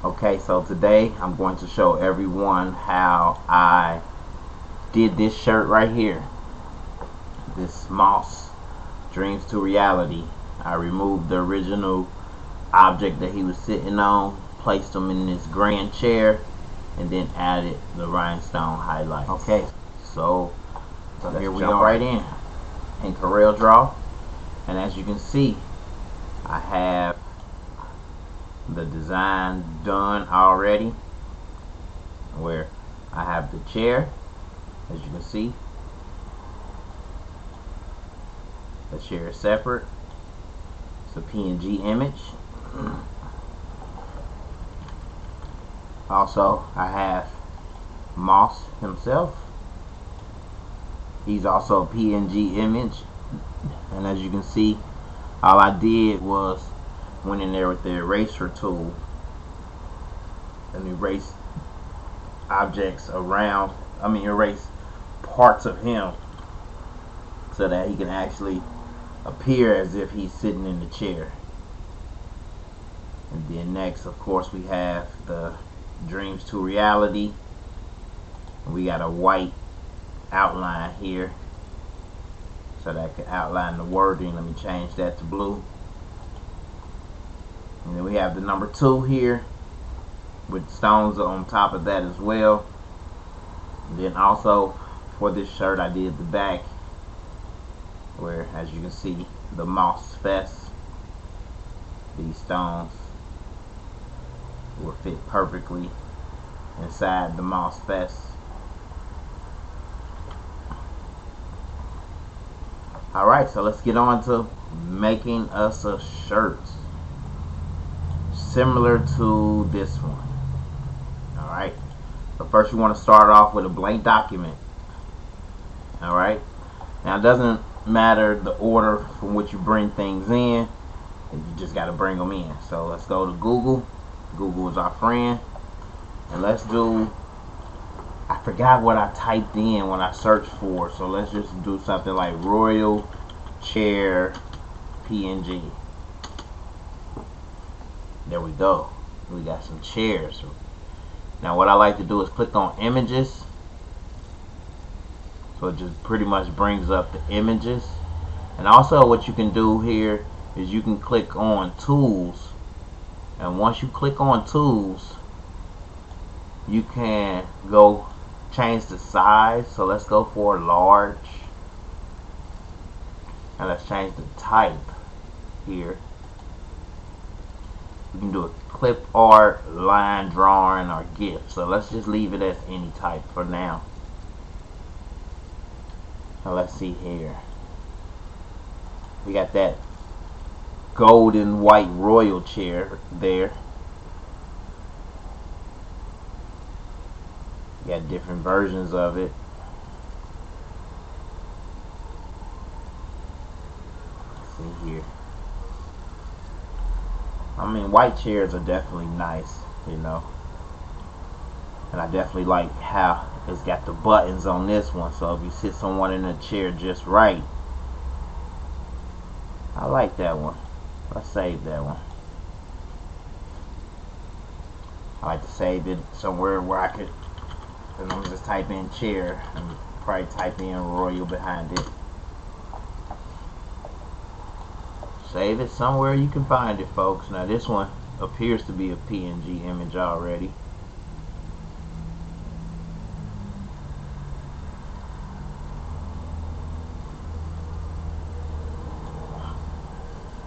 Okay, so today I'm going to show everyone how I did this shirt right here. This Moss Dreams to Reality. I removed the original object that he was sitting on, placed him in this grand chair, and then added the rhinestone highlights. Okay, so here we jump right in CorelDraw, and as you can see, I have the design done already, where I have the chair, as you can see. The chair is separate. It's a PNG image. Also, I have Moss himself. He's also a PNG image, and as you can see, all I did was went in there with the eraser tool and erase objects around, erase parts of him so that he can actually appear as if he's sitting in the chair. And then next, of course, we have the Dreams to Reality. We got a white outline here so that I can outline the wording. Let me change that to blue. And then we have the number 2 here with stones on top of that as well. And then also for this shirt I did the back, where as you can see the Moss Fest, these stones will fit perfectly inside the Moss Fest. Alright, so let's get on to making us a shirt similar to this one. Alright, but first you want to start off with a blank document. Alright, now it doesn't matter the order from which you bring things in, you just got to bring them in. So let's go to Google. Google is our friend, and let's do, I forgot what I typed in when I searched for, so let's just do something like Royal Chair PNG. There we go. We got some chairs. Now what I like to do is click on images, so it just pretty much brings up the images. And also what you can do here is you can click on tools, and once you click on tools you can go change the size. So let's go for large, and let's change the type here. You can do a clip art, line drawing, or GIF. So let's just leave it as any type for now. Now let's see here. We got that golden white royal chair there. You got different versions of it. Let's see here. White chairs are definitely nice, you know. And I definitely like how it's got the buttons on this one, so if you sit someone in a chair just right, I like that one. Let's save that one. I like to save it somewhere where I could, and I'm just type in chair and probably type in royal behind it. Save it somewhere you can find it, folks. Now this one appears to be a PNG image already.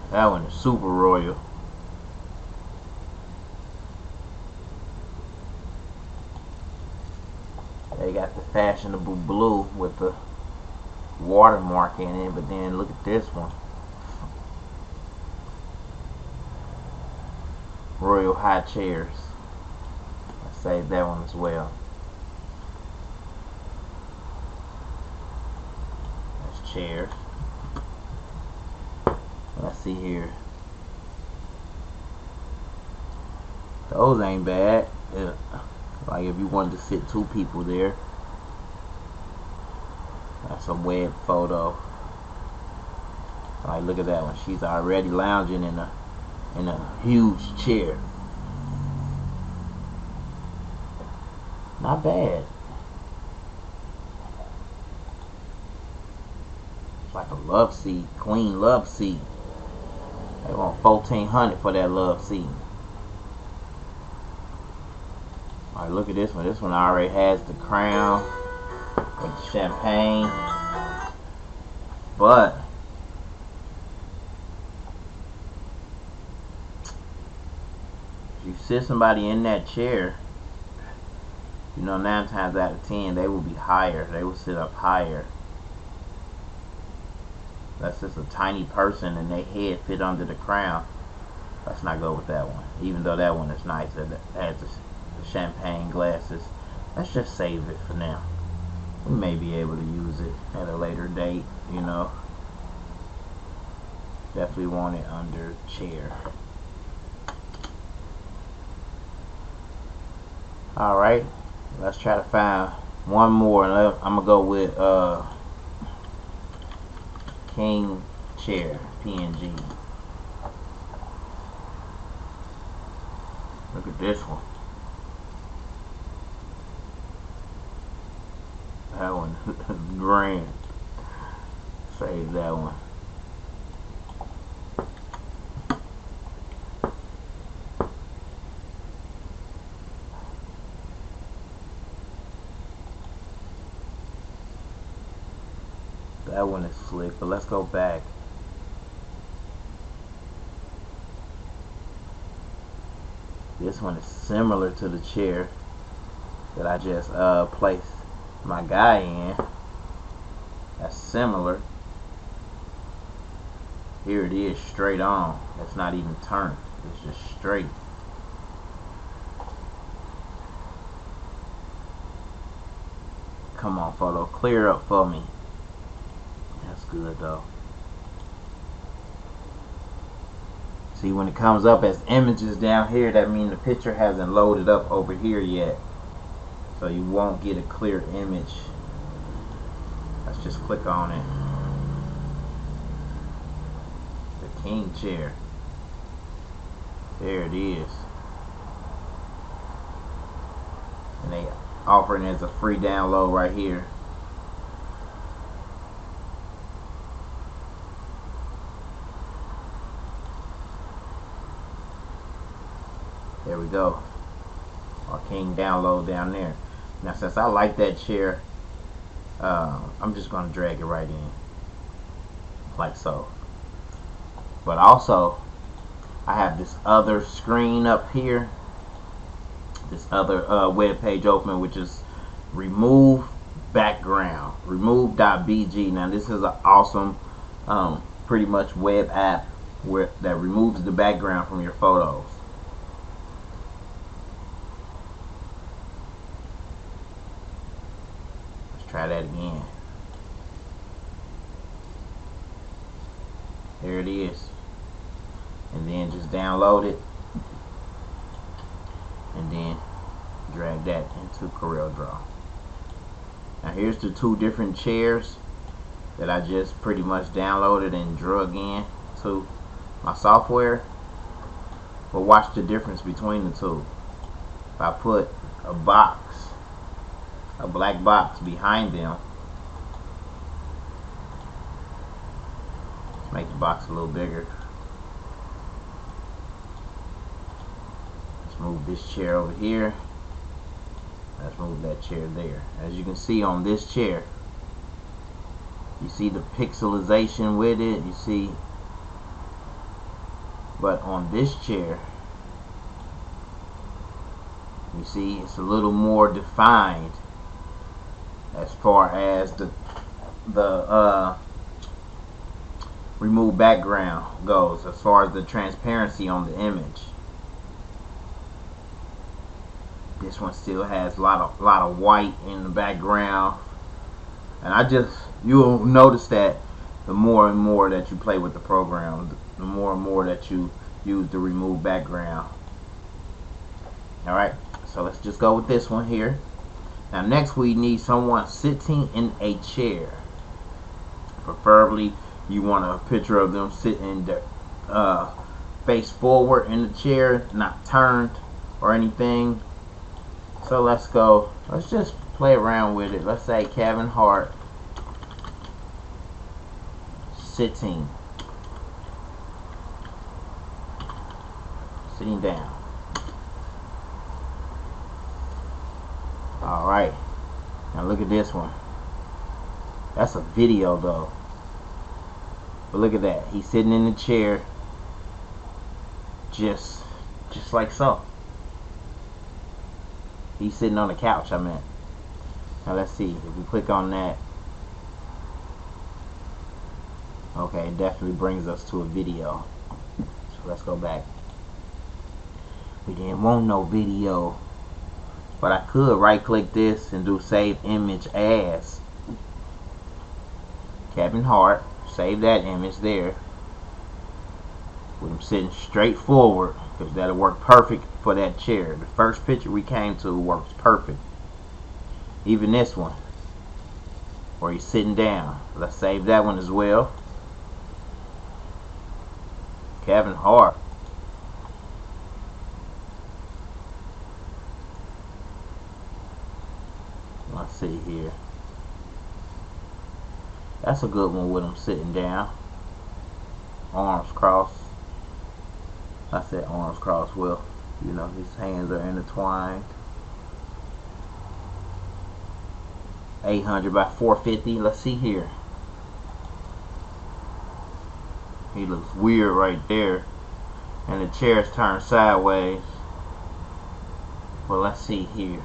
That one is super royal. They got the fashionable blue with the watermark in it, but then look at this one. Royal high chairs. Let's save that one as well. That's chairs. Let's see here. Those ain't bad. Yeah. Like if you wanted to sit 2 people there. That's a web photo. Like look at that one. She's already lounging in a huge chair. Not bad. It's like a love seat, clean love seat. They want $1,400 for that love seat. Alright, look at this one. This one already has the crown with the champagne. But if you sit somebody in that chair, you know, 9 times out of 10 they will be higher. They will sit up higher. That's just a tiny person and their head fit under the crown. Let's not go with that one. Even though that one is nice. It has the champagne glasses. Let's just save it for now. We may be able to use it at a later date, you know. Definitely want it under chair. Alright, let's try to find one more. I'm going to go with King Chair, PNG. Look at this one. That one, grand. Save that one. That one is slick, but let's go back. This one is similar to the chair that I just placed my guy in. That's similar. Here it is, straight on. It's not even turned. It's just straight. Come on, photo, clear up for me. That's good though. See, when it comes up as images down here, that means the picture hasn't loaded up over here yet. So you won't get a clear image. Let's just click on it. The King Chair. There it is. And they offering it as a free download right here. There we go. Our King download down there. Now since I like that chair, I'm just going to drag it right in. Like so. But also, I have this other screen up here. This other web page open, which is remove background. Remove.bg. Now this is an awesome, pretty much web app that removes the background from your photos. Try that again. There it is. And then just download it. And then drag that into CorelDraw. Now here's the 2 different chairs that I just pretty much downloaded and drug in to my software. But watch the difference between the 2. If I put a box, a black box behind them. Let's make the box a little bigger. Let's move this chair over here. Let's move that chair there. As you can see on this chair, you see the pixelization with it, you see. But on this chair, you see it's a little more defined as far as the remove background goes, as far as the transparency on the image. This one still has a lot of white in the background, and you'll notice that the more and more that you play with the program, the more and more that you use the remove background. Alright, so let's just go with this one here. Now next we need someone sitting in a chair. Preferably you want a picture of them sitting face forward in the chair, not turned or anything. So let's go. Let's just play around with it. Let's say Kevin Hart sitting down. Alright. Now look at this one. That's a video though. But look at that. He's sitting in the chair just like so. He's sitting on the couch, I meant. Now let's see. If we click on that. Okay, it definitely brings us to a video. So let's go back. We didn't want no video. But I could right click this and do save image as Kevin Hart. Save that image there. With him sitting straight forward, because that'll work perfect for that chair. The first picture we came to works perfect. Even this one, where he's sitting down. Let's save that one as well. Kevin Hart. Let's see here. That's a good one with him sitting down. Arms crossed. I said arms crossed. Well, you know, his hands are intertwined. 800 by 450. Let's see here. He looks weird right there. And the chair's turned sideways. Well, let's see here.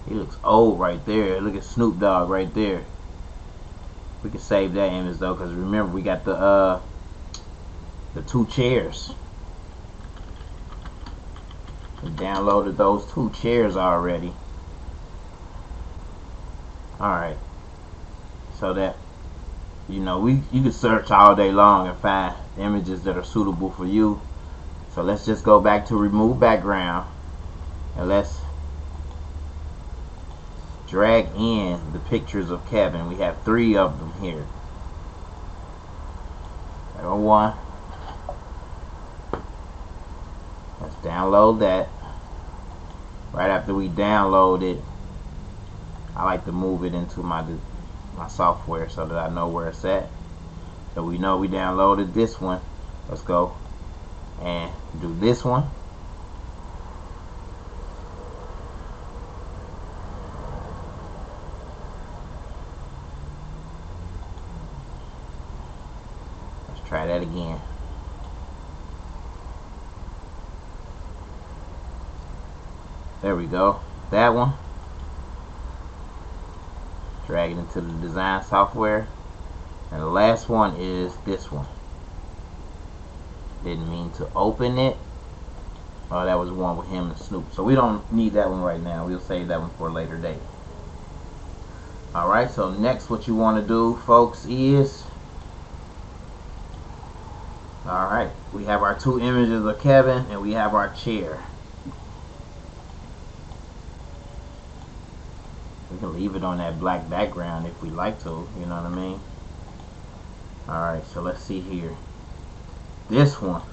He looks old right there. Look at Snoop Dogg right there. We can save that image though, because remember we got the 2 chairs. We downloaded those 2 chairs already. Alright. So that, you know, you can search all day long and find images that are suitable for you. So let's just go back to remove background. And let's drag in the pictures of Kevin. We have 3 of them here. There one. Let's download that. Right after we download it, I like to move it into my software so that I know where it's at. So we know we downloaded this one. Let's go and do this one. Try that again. There we go. That one. Drag it into the design software. And the last one is this one. Didn't mean to open it. Oh, that was one with him and Snoop. So we don't need that one right now. We'll save that one for a later date. Alright, so next what you want to do, folks, is alright, we have our 2 images of Kevin and we have our chair. We can leave it on that black background if we like to, you know what I mean? Alright, so let's see here. This one.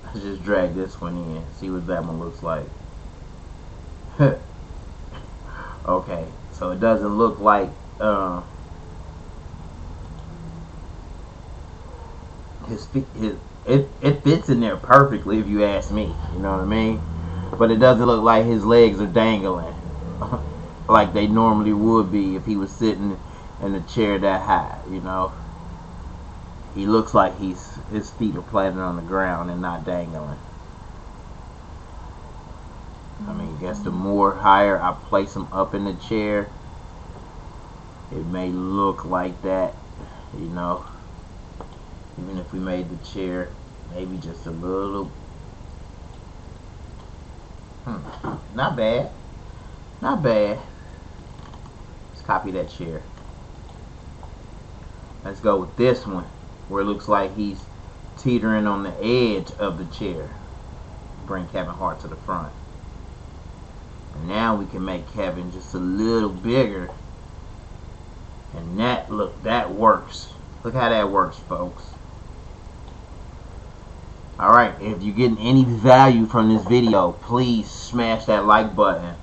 Let's just drag this one in, see what that one looks like. Okay, so it doesn't look like it fits in there perfectly if you ask me, you know what I mean? But it doesn't look like his legs are dangling like they normally would be if he was sitting in a chair that high, you know. He looks like his feet are planted on the ground and not dangling. I mean, I guess the more higher I place him up in the chair, it may look like that, you know. Even if we made the chair maybe just a little, not bad, not bad. Let's copy that chair. Let's go with this one, where it looks like he's teetering on the edge of the chair. Bring Kevin Hart to the front. And now we can make Kevin just a little bigger. And that, look, that works. Look how that works, folks. Alright, if you're getting any value from this video, please smash that like button.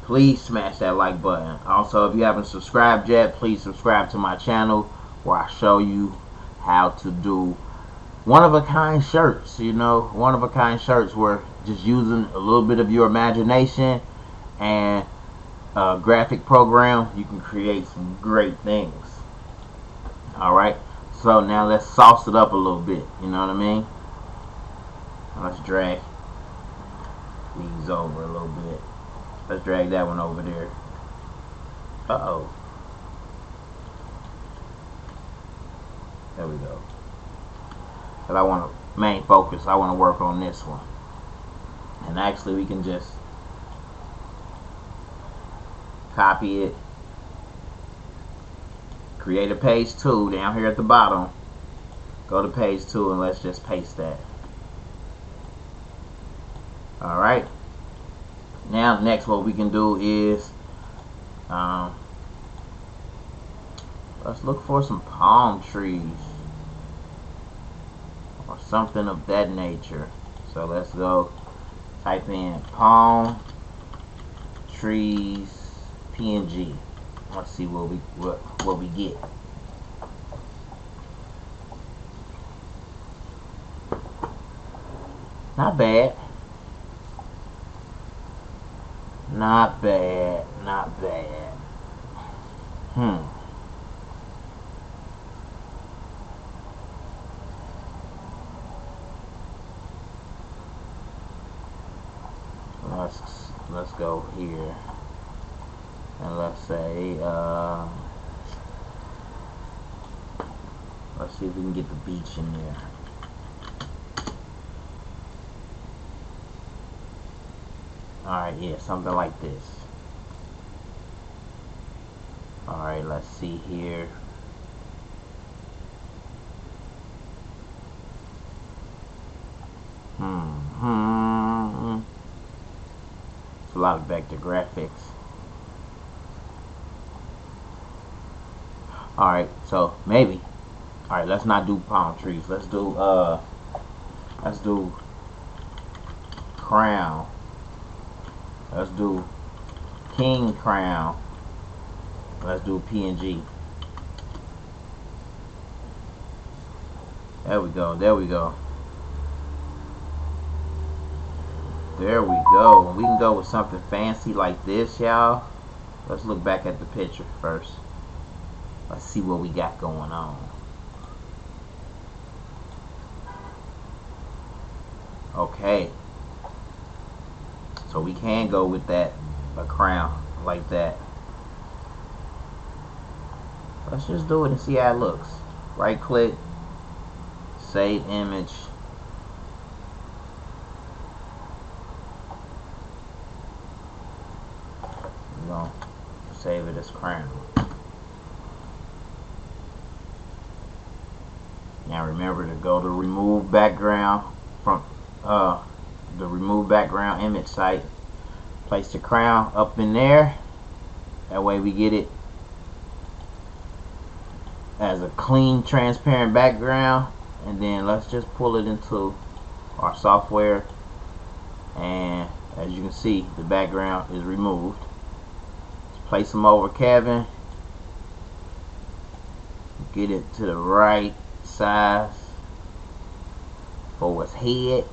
Please smash that like button. Also, if you haven't subscribed yet, please subscribe to my channel where I show you how to do one-of-a-kind shirts. You know, one-of-a-kind shirts where just using a little bit of your imagination and a graphic program, you can create some great things. Alright, so now let's sauce it up a little bit. You know what I mean? Let's drag these over a little bit. Let's drag that one over there. Uh-oh. There we go. But I want to main focus. I want to work on this one. And actually we can just copy it. Create a page 2 down here at the bottom. Go to page 2 and let's just paste that. Alright. Now next what we can do is let's look for some palm trees or something of that nature. So let's go type in palm trees PNG. Let's see what we get. Not bad. Not bad, not bad. Let's go here and let's say let's see if we can get the beach in there. Alright, yeah, something like this. Alright, let's see here. It's a lot of vector graphics. Alright, so maybe. Alright, let's not do palm trees. Let's do crown. Let's do king crown. Let's do PNG. There we go. There we go. There we go. We can go with something fancy like this, y'all. Let's look back at the picture first. Let's see what we got going on. Okay. So we can go with that, a crown like that. Let's just do it and see how it looks. Right click, save image. We're gonna save it as crown. Now remember to go to remove background from the remove background image site. Place the crown up in there. That way we get it as a clean, transparent background. And then let's just pull it into our software. And as you can see, the background is removed. Let's place them over Kevin. Get it to the right size for his head.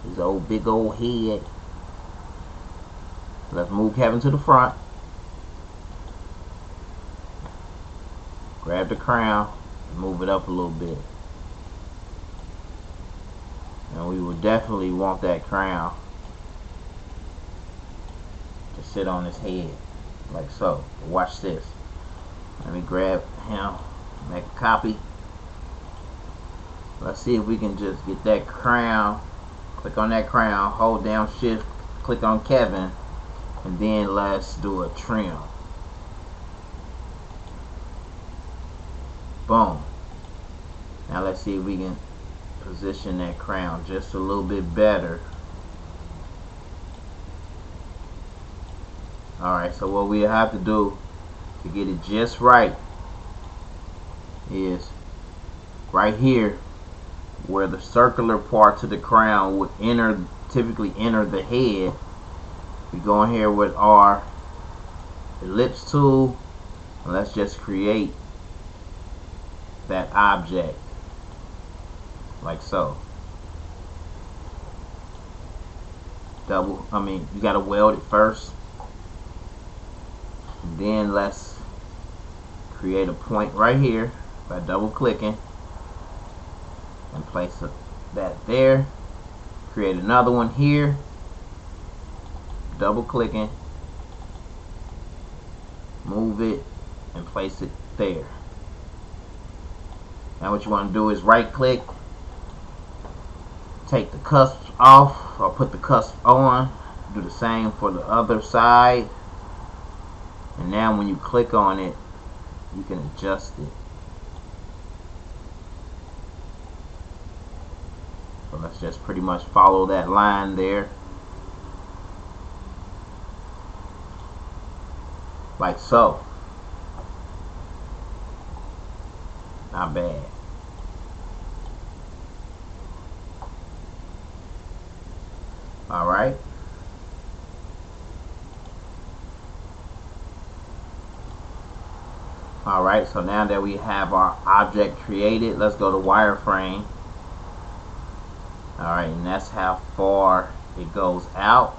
His old big old head. Let's move Kevin to the front. Grab the crown and move it up a little bit. And we will definitely want that crown to sit on his head like so. Watch this. Let me grab him, make a copy. Let's see if we can just get that crown. Click on that crown, hold down shift, click on Kevin, and then let's do a trim. Boom. Now let's see if we can position that crown just a little bit better. Alright, so what we have to do to get it just right is right here. where the circular part to the crown would typically enter the head, we go in here with our ellipse tool, and let's just create that object like so. You gotta weld it first, and then let's create a point right here by double clicking and place that there. Create another one here, double clicking, move it and place it there. Now what you want to do is right click, take the cusp off or put the cusp on, do the same for the other side, and now when you click on it you can adjust it. So let's just pretty much follow that line there like so. Not bad. Alright. Alright, so now that we have our object created, let's go to wireframe. Alright, and that's how far it goes out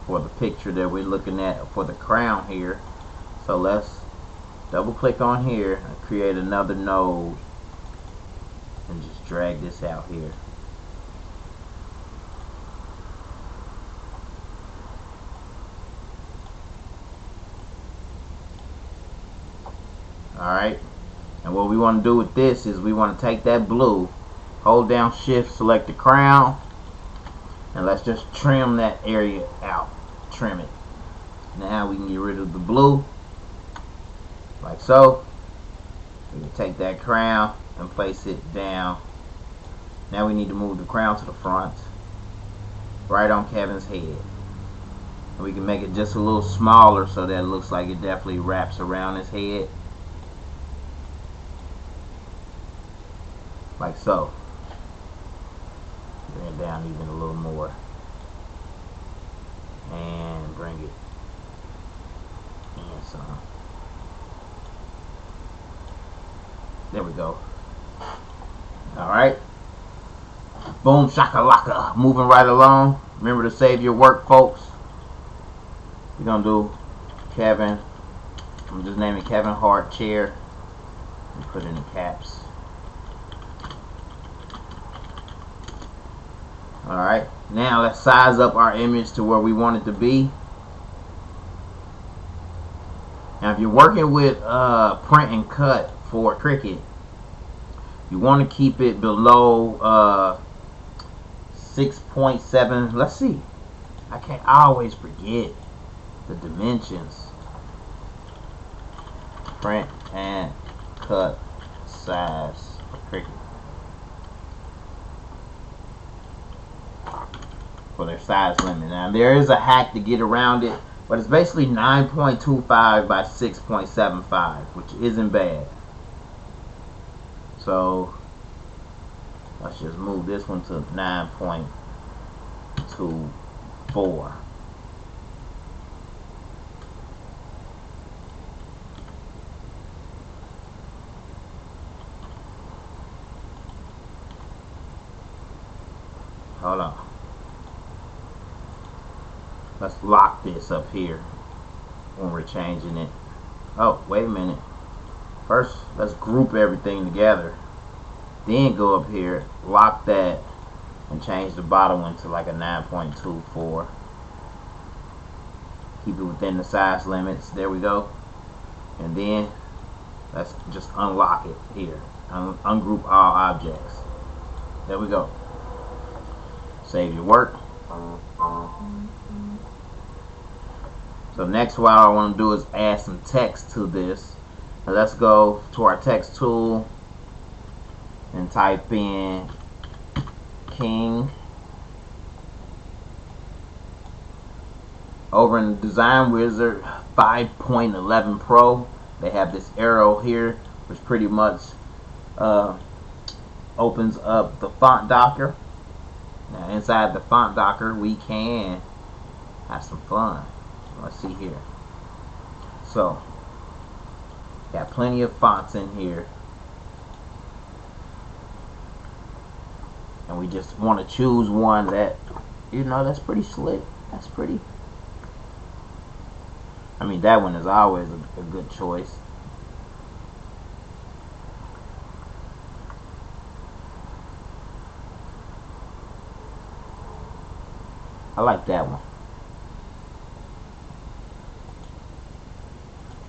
for the picture that we're looking at for the crown here. So let's double click on here and create another node and just drag this out here. Alright, and what we want to do with this is we want to take that blue, hold down shift, select the crown, and let's just trim that area out. Trim it. Now we can get rid of the blue like so. We can take that crown and place it down. Now we need to move the crown to the front, right on Kevin's head. And we can make it just a little smaller so that it looks like it definitely wraps around his head. Like so. Bring it down even a little more. And bring it in some. There we go. Alright. Boom shakalaka. Moving right along. Remember to save your work, folks. We're going to do Kevin. I'm just naming Kevin Hart chair. And put in the caps. Alright, now let's size up our image to where we want it to be. Now if you're working with print and cut for Cricut, you want to keep it below 6.7. Let's see. I always forget the dimensions. Print and cut size for Cricut. For their size limit. Now there is a hack to get around it, but it's basically 9.25 by 6.75, which isn't bad. So let's just move this one to 9.24. Hold on. Let's lock this up here when we're changing it. Oh, wait a minute. First, let's group everything together. Then go up here, lock that, and change the bottom one to like a 9.24. Keep it within the size limits. There we go. And then let's just unlock it here. Ungroup all objects. There we go. Save your work. So next, what I want to do is add some text to this. Now let's go to our text tool and type in King. Over in the Design Wizard 5.11 Pro, they have this arrow here, which pretty much opens up the font docker. Now inside the font docker we can have some fun. Let's see here. So got plenty of fonts in here, and we just want to choose one that, you know, that's pretty slick. That's pretty, I mean, that one is always a good choice. I like that one.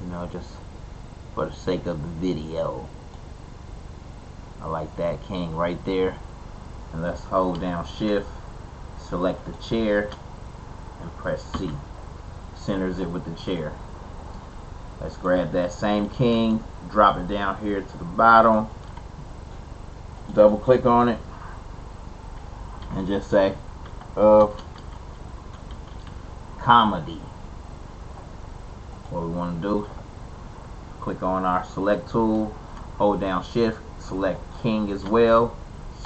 You know, just for the sake of the video. I like that king right there. And let's hold down shift, select the chair, and press C. Centers it with the chair. Let's grab that same king, drop it down here to the bottom, double click on it, and just say of comedy. What we want to do, click on our select tool, hold down shift, select king as well,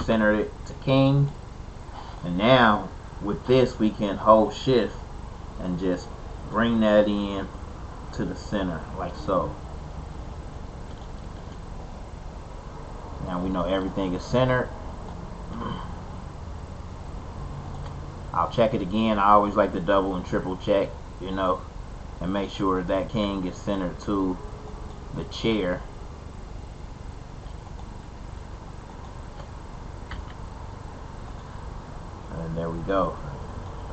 center it to king, and now with this we can hold shift and just bring that in to the center like so. Now we know everything is centered. I'll check it again. I always like to double and triple check, you know, and make sure that king is centered to the chair. And there we go.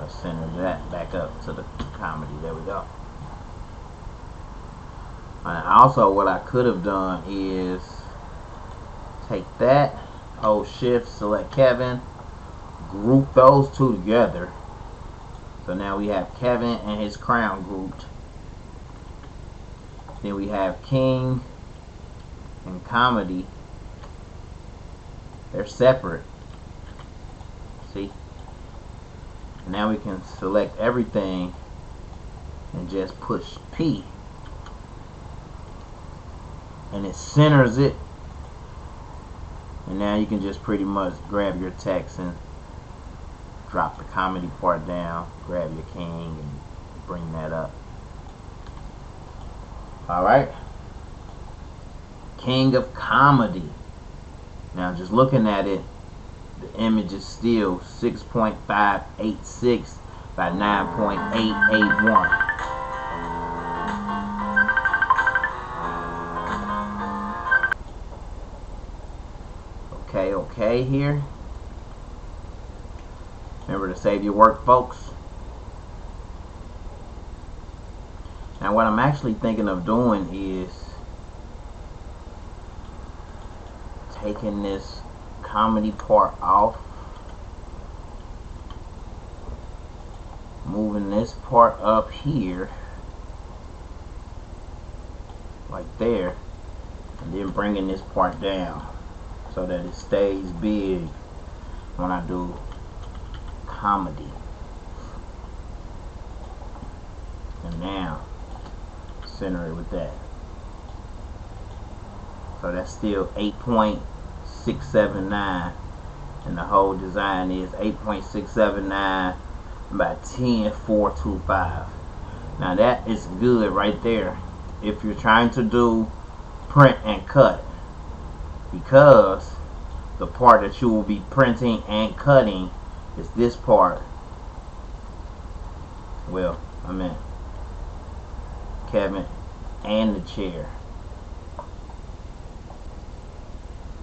Let's center that back up to the comedy. There we go. And also what I could have done is take that, hold shift, select Kevin, group those two together. So now we have Kevin and his crown grouped. Then we have king and comedy. They're separate. See? Now we can select everything and just push P, and it centers it. And now you can just pretty much grab your text and drop the comedy part down, grab your king and bring that up. Alright, king of comedy. Now just looking at it, the image is still 6.586 by 9.881. Okay here. Remember to save your work, folks. Now what I'm actually thinking of doing is taking this comedy part off, moving this part up here like there, and then bringing this part down so that it stays big when I do comedy. And now center it with that. So that's still 8.679, and the whole design is 8.679 by 10.425. Now that is good right there if you're trying to do print and cut, because the part that you will be printing and cutting is this part. Well, I meant Kevin and the chair,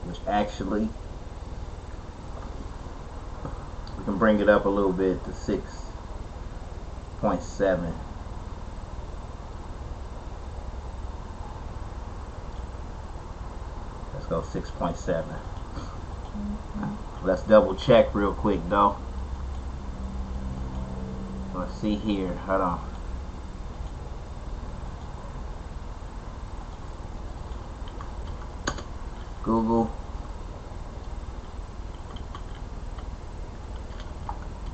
which actually we can bring it up a little bit to 6.7. Let's go 6.7. Let's double check real quick though. Let's see here. Hold on. Google.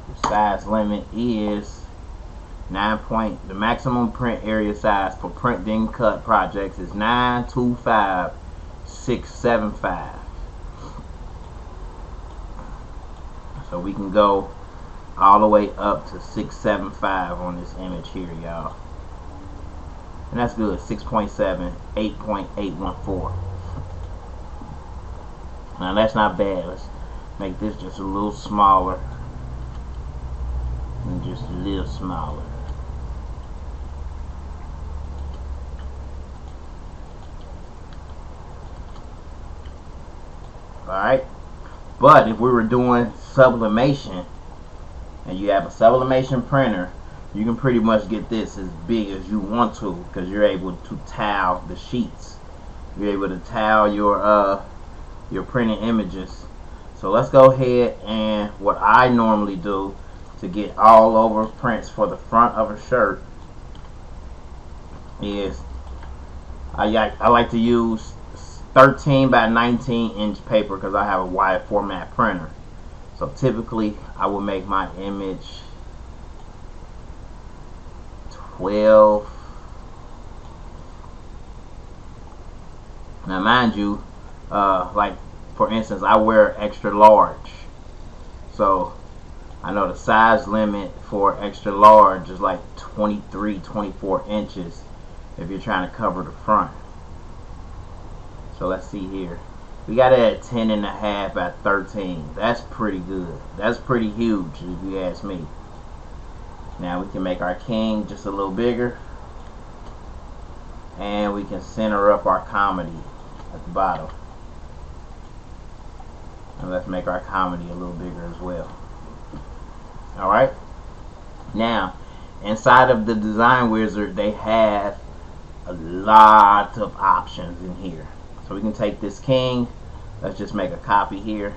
The size limit is 9 point. The maximum print area size for print then cut projects is 925,675. So we can go all the way up to 675 on this image here, y'all. And that's good. 6.7, 8.814. Now that's not bad. Let's make this just a little smaller. And just a little smaller. Alright. But if we were doing sublimation, and you have a sublimation printer, you can pretty much get this as big as you want to, because you're able to tile the sheets. You're able to tile your printed images. So let's go ahead, and what I normally do to get all over prints for the front of a shirt is I like to use 13 by 19 inch paper because I have a wide format printer. So typically I will make my image 12. Now mind you, like for instance, I wear extra large, so I know the size limit for extra large is like 23, 24 inches if you're trying to cover the front. So let's see here. We got it at 10.5 by 13. That's pretty good. That's pretty huge if you ask me. Now we can make our king just a little bigger. And we can center up our comedy at the bottom. And let's make our comedy a little bigger as well. Alright. Now, inside of the design wizard, they have a lot of options in here. So we can take this king. Let's just make a copy here.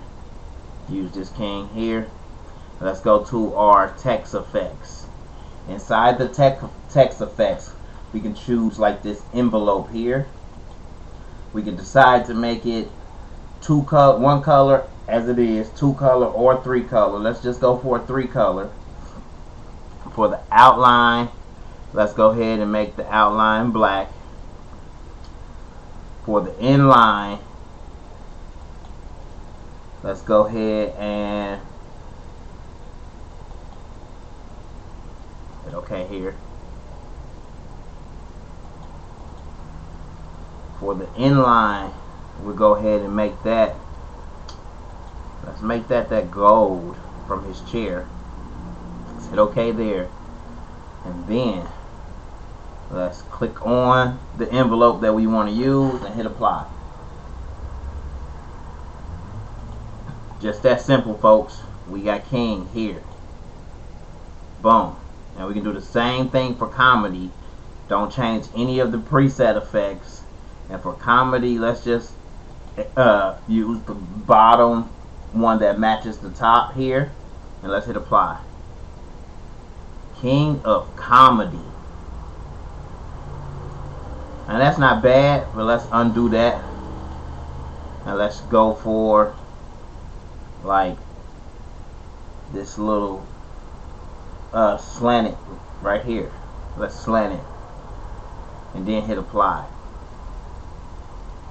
Use this king here. Let's go to our text effects. Inside the text effects, we can choose like this envelope here. We can decide to make it one color as it is, 2 color or 3 color. Let's just go for a 3 color. For the outline, let's go ahead and make the outline black. For the inline, let's go ahead and hit OK here. For the inline, we'll go ahead and make that. Let's make that gold from his chair. Let's hit OK there. And then let's click on the envelope that we want to use and hit apply. Just that simple, folks. We got king here. Boom. And we can do the same thing for comedy. Don't change any of the preset effects. And for comedy, let's just use the bottom one that matches the top here. And let's hit apply. King of comedy. And that's not bad, but let's undo that. And let's go for like this little slant it right here. Let's slant it. And then hit apply.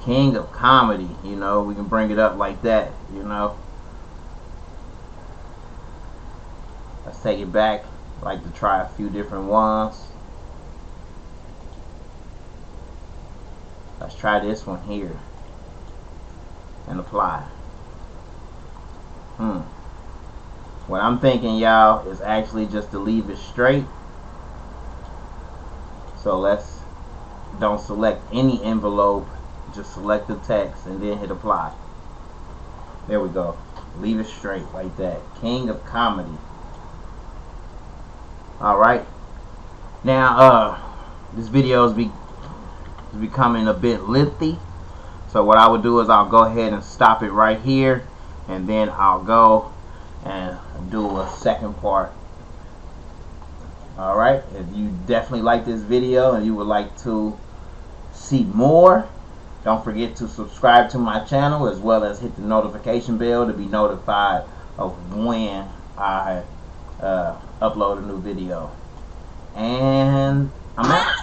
King of comedy, you know, we can bring it up like that, you know. Let's take it back. I like to try a few different ones. Let's try this one here and apply. What I'm thinking, y'all, is actually just to leave it straight. So let's don't select any envelope, just select the text and then hit apply. There we go. Leave it straight like that. King of comedy. Alright. Now this video is becoming a bit lengthy, so what I would do is I'll go ahead and stop it right here, and then I'll go and do a second part. Alright, if you definitely like this video and you would like to see more, don't forget to subscribe to my channel as well as hit the notification bell to be notified of when I upload a new video. And I'm out.